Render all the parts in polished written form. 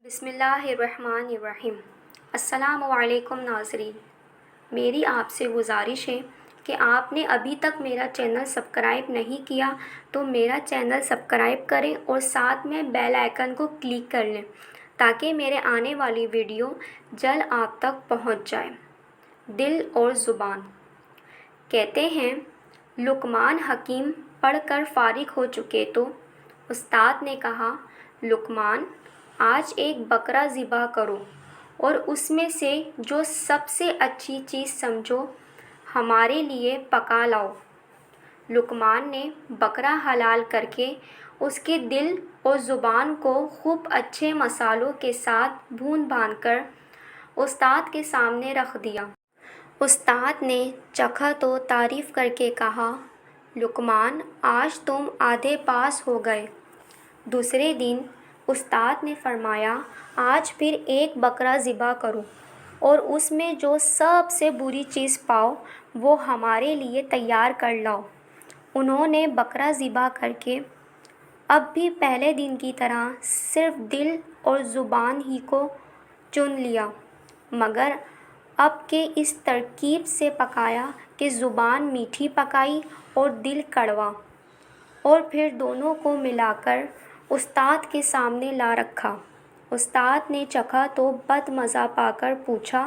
بسم اللہ الرحمن الرحیم۔ السلام علیکم ناظرین، میری آپ سے گزارش ہے کہ آپ نے ابھی تک میرا چینل سبسکرائب نہیں کیا تو میرا چینل سبسکرائب کریں اور ساتھ میں بیل آئیکن کو کلک کر لیں تاکہ میرے آنے والی ویڈیو جلد آپ تک پہنچ جائے۔ دل اور زبان۔ کہتے ہیں لقمان حکیم پڑھ کر فارغ ہو چکے تو استاد نے کہا، لقمان آج ایک بکرا ذبح کرو اور اس میں سے جو سب سے اچھی چیز سمجھو ہمارے لیے پکا لاؤ۔ لقمان نے بکرا حلال کر کے اس کے دل اور زبان کو خوب اچھے مسالوں کے ساتھ بھون بھان کر استاد کے سامنے رکھ دیا۔ استاد نے چکھا تو تعریف کر کے کہا، لقمان آج تم آدھے پاس ہو گئے۔ دوسرے دن استاد نے فرمایا، آج پھر ایک بکرا ذبح کرو اور اس میں جو سب سے بری چیز پاؤ وہ ہمارے لیے تیار کر لاؤ۔ انہوں نے بکرا ذبح کر کے اب بھی پہلے دن کی طرح صرف دل اور زبان ہی کو چن لیا، مگر اب کے اس ترکیب سے پکایا کہ زبان میٹھی پکائی اور دل کڑوا، اور پھر دونوں کو ملا کر استاد کے سامنے لا رکھا۔ استاد نے چکھا تو بد مزہ پا کر پوچھا،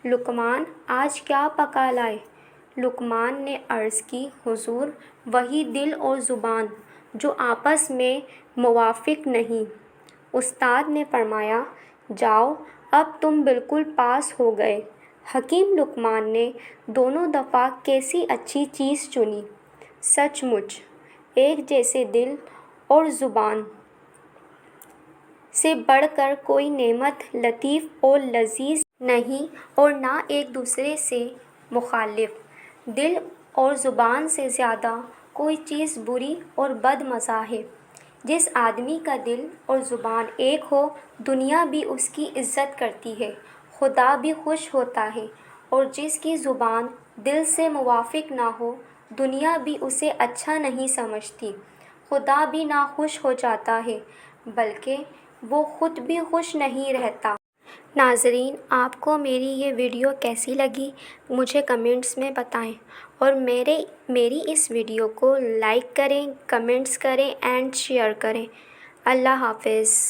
لقمان آج کیا پکا لائے؟ لقمان نے عرض کی، حضور وہی دل اور زبان جو آپس میں موافق نہیں۔ استاد نے فرمایا، جاؤ اب تم بالکل پاس ہو گئے۔ حکیم لقمان نے دونوں دفعہ کیسی اچھی چیز چنی۔ سچ مچ ایک جیسے دل اور زبان سے بڑھ کر کوئی نعمت لطیف اور لذیذ نہیں، اور نہ ایک دوسرے سے مخالف۔ دل اور زبان سے زیادہ کوئی چیز بری اور بد مزہ ہے۔ جس آدمی کا دل اور زبان ایک ہو، دنیا بھی اس کی عزت کرتی ہے، خدا بھی خوش ہوتا ہے، اور جس کی زبان دل سے موافق نہ ہو، دنیا بھی اسے اچھا نہیں سمجھتی، خدا بھی ناخوش ہو جاتا ہے، بلکہ وہ خود بھی خوش نہیں رہتا۔ ناظرین، آپ کو میری یہ ویڈیو کیسی لگی مجھے کمنٹس میں بتائیں، اور میری اس ویڈیو کو لائک کریں، کمنٹس کریں اینڈ شیئر کریں۔ اللہ حافظ۔